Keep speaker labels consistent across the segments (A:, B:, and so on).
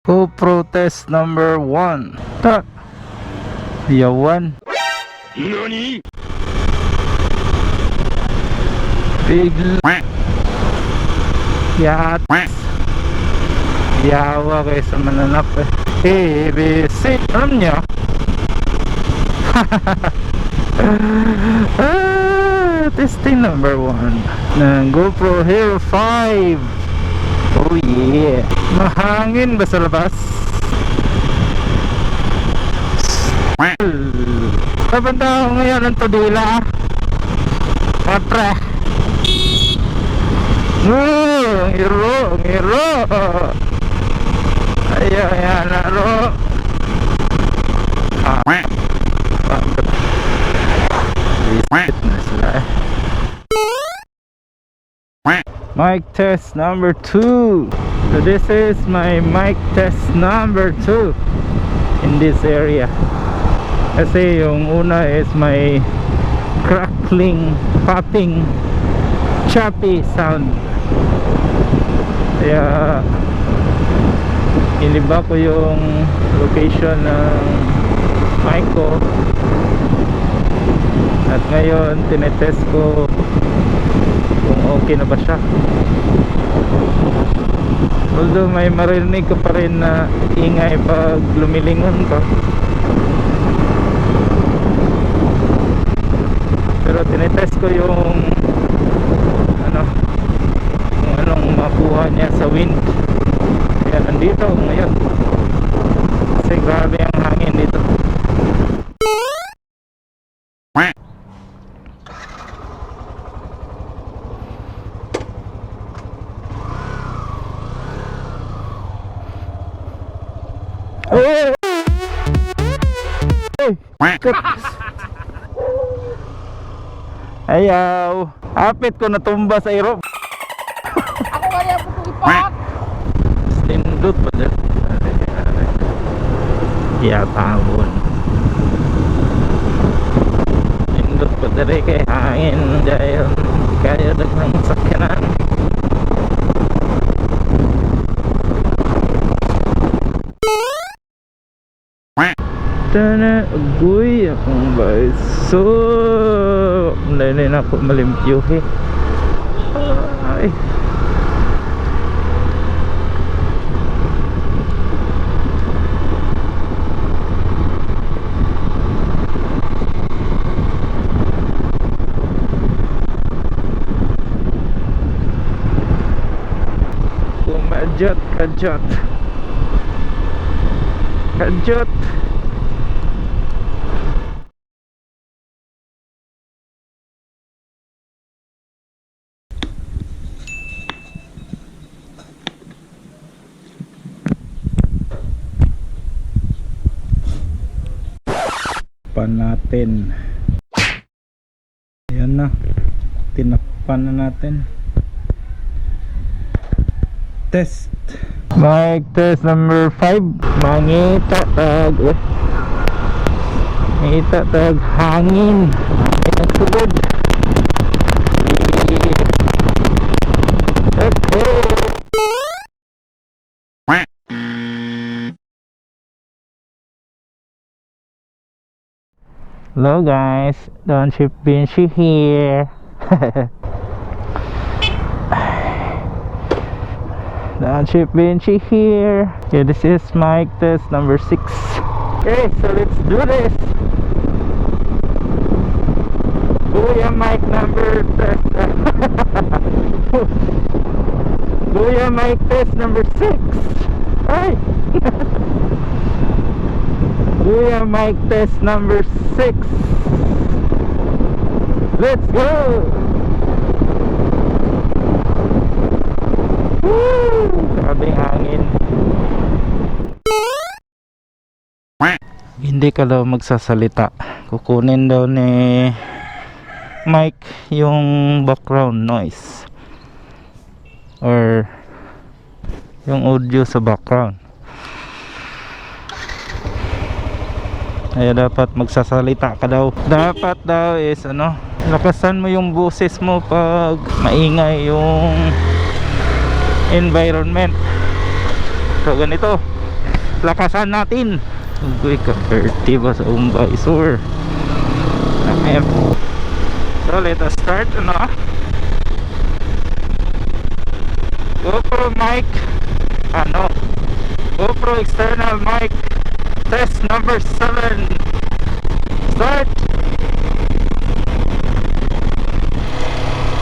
A: GoPro test number 1. Ta. Yawan.
B: NANI?
A: Bigla. Yat. Yawa kayo sa mananap eh. ABC. Alam nyo? Testing number 1 ng GoPro Hero 5. Oh yeah. Mahangin ba sa labas? Pabanda ako ngayon ng tudila. Patre. Ang hero. Ayan, laro. Visit na sila eh. Mic test number 2. So this is my mic test number 2 in this area. Kasi yung una is my crackling, popping, choppy sound. Kaya iniba ko yung location ng mic ko. At ngayon tinetest ko kung okay na ba siya. Although may marinig ko pa rin na ingay pag lumilingon ko, pero tinetest ko yung kung anong makuha niya sa wind. Kaya nandito ngayon kasi grabe ang hangin dito. Oh! Ayaw! Apit ko natumba sa iro.
B: Ako kaya po itong ipak!
A: Stindot pa dyan. Yatawon. Stindot pa dyan kay hangin. Dahil kaya dagang sakyanan. Tana, agoy akong baiso. Hindi na ako malimpyuhi. Ay. Kumajot, kajot. Kajot. Natin, ayan na, tinakpan na natin. Test mic test number 5. Mangita tag hangin nagsugod. Hello guys, Don't Ship Vinci here. Don't Ship Vinci here. Okay, this is mic test number 6. Okay, so let's do this. BOYA mic number test. BOYA mic test number 6. Ay. BOYA mic test number 6. Let's go! Woo! Grabe hangin. Hindi ka daw magsasalita. Kukunin daw ni Mike yung background noise or yung audio sa background. Kaya dapat magsasalita ka daw. Dapat daw is lakasan mo yung boses mo pag maingay yung environment. So ganito, lakasan natin. Uy, ka-30 ba sa visor? So let us start. Ano? GoPro mic, ano? GoPro external mic test number 7. Start.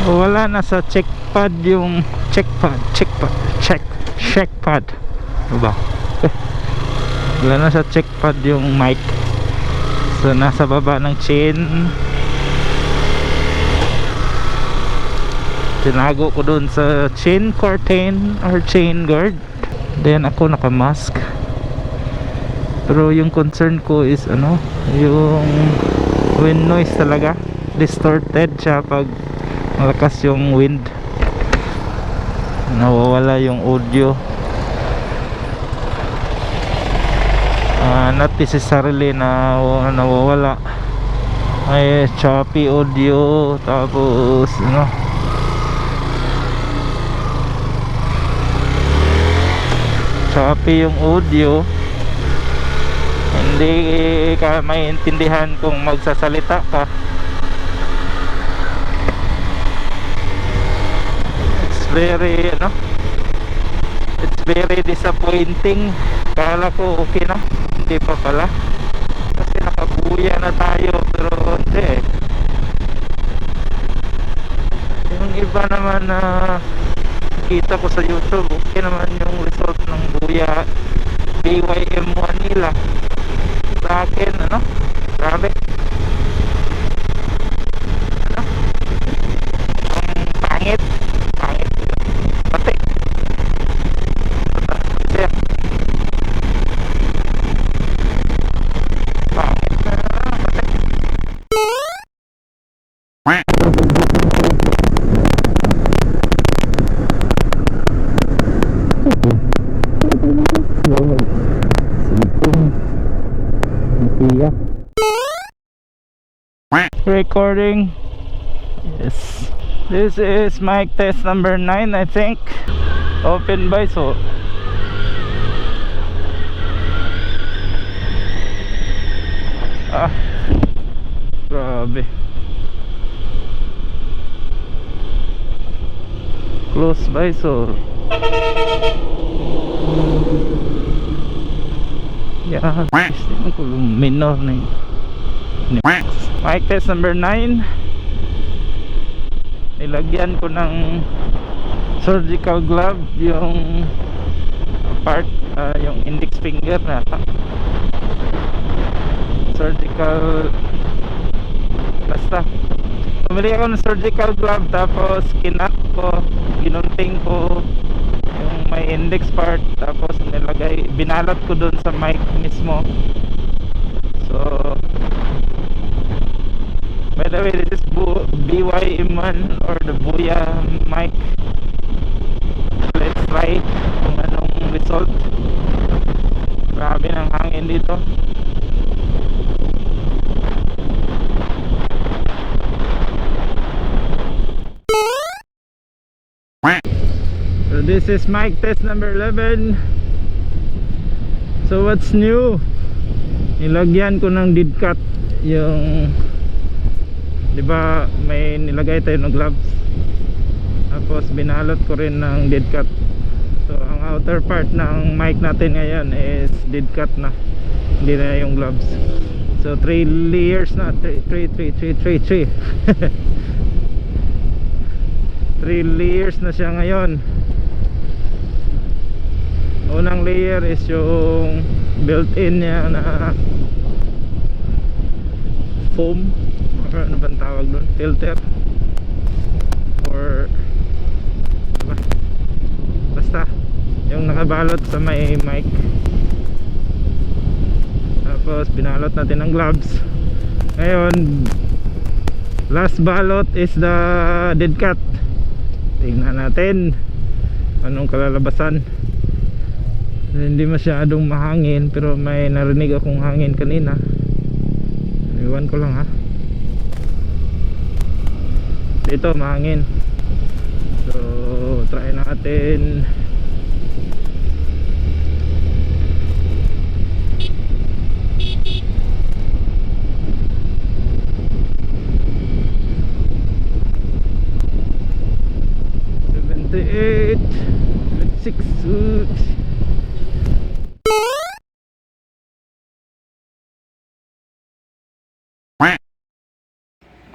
A: Wala na sa check pad yung check pad. Ano ba? Wala na sa check pad yung mic. So nasa baba ng chain. Tinago ko dun sa chain curtain or chain guard. Then ako naka-mask. Pero yung concern ko is ano, yung wind noise talaga. Distorted siya pag malakas yung wind. Nawawala yung audio. Not necessarily na nawawala. May choppy audio. Tapos ano, choppy yung audio, hindi ka maintindihan kung magsasalita ka. It's very disappointing. Kala ko okay na, hindi pa pala, kasi nakabuya na tayo, pero hindi. Yung iba naman na kita ko sa YouTube, okay naman yung result ng BOYA BY-M1 nila. Sa akin, ano, grabe, ano, ang pangit pati kasi pangit na pati. Recording. Yes. This is mic test number 9, I think. Open by so. Grabe. Close by so. Yeah, minor na yun. Mic test number 9. Nilagyan ko ng surgical glove yung part, yung index finger na surgical, basta bumili ako ng surgical glove, tapos kinat ko, ginunting ko yung may index part, tapos nilagay, binalot ko dun sa mic mismo. So by the way, this is BY-M1 or the BOYA mic. Let's try kung anong result. Grabe ng hangin dito. So this is mic test number 11. So what's new? Nilagyan ko ng dead cut yung, diba may nilagay tayo ng gloves, tapos binalot ko rin ng dead cut. So ang outer part ng mic natin ngayon is dead cut na, hindi na yung gloves. So 3 layers na, 3 layers na siya ngayon. Unang layer is yung built-in niya na foam, ano bang tawag doon, filter or basta yung nakabalot sa may mic. Tapos binalot natin ng gloves. Ngayon last balot is the dead cut. Tingnan natin anong kalalabasan. Hindi masyadong mahangin, pero may narinig akong hangin kanina. Iwan ko lang ha. Dito mahangin. So try natin.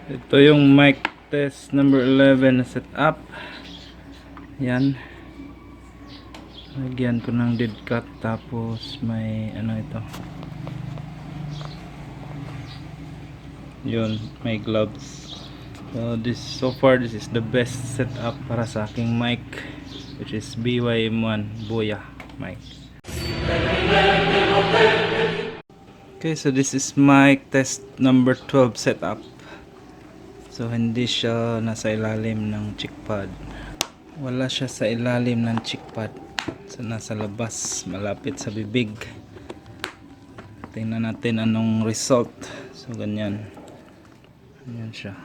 A: Ito yung mic test number 11 na setup. Yan. Lagyan ko ng dead cut, tapos may ano ito. Yun, may gloves. So far this is the best setup para sa aking mic, which is BY-M1 BOYA mic. Okay, so this is mic test number 12 setup. So hindi siya nasa ilalim ng cheek pad. Wala siya sa ilalim ng cheek pad. So nasa labas, malapit sa bibig. Tingnan natin anong result. So ganyan. Ganyan siya.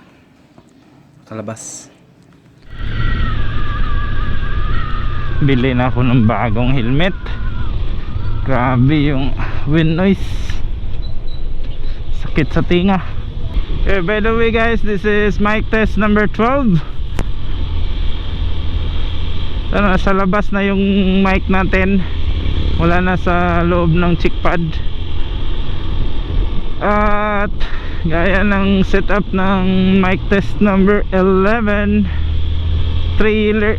A: Kalabas. Bili na ako ng bagong helmet. Grabe yung wind noise. Sakit sa tinga. By the way guys, this is mic test number 12. So, nasa labas na yung mic natin. Wala na sa loob ng cheek pad. At gaya ng setup ng mic test number 11, 3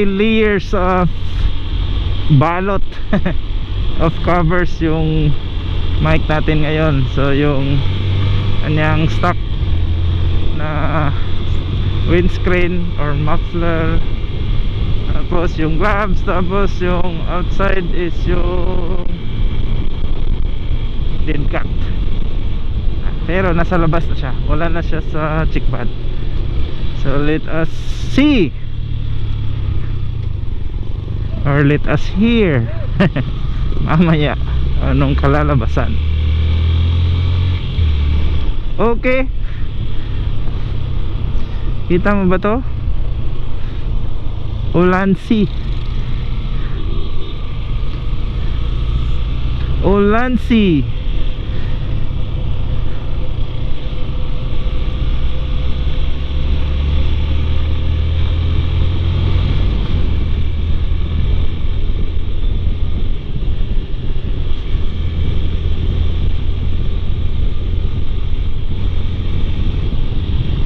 A: layers of balot of covers yung mic natin ngayon. So yung kanyang stock na windscreen or muffler, tapos yung gloves, tapos yung outside is yung dead cut. Pero nasa labas na siya, wala na siya sa cheek pad. So let us see, or let us hear mamaya anong kalalabasan. Okay, kita mo ba to? Ulansi Ulansi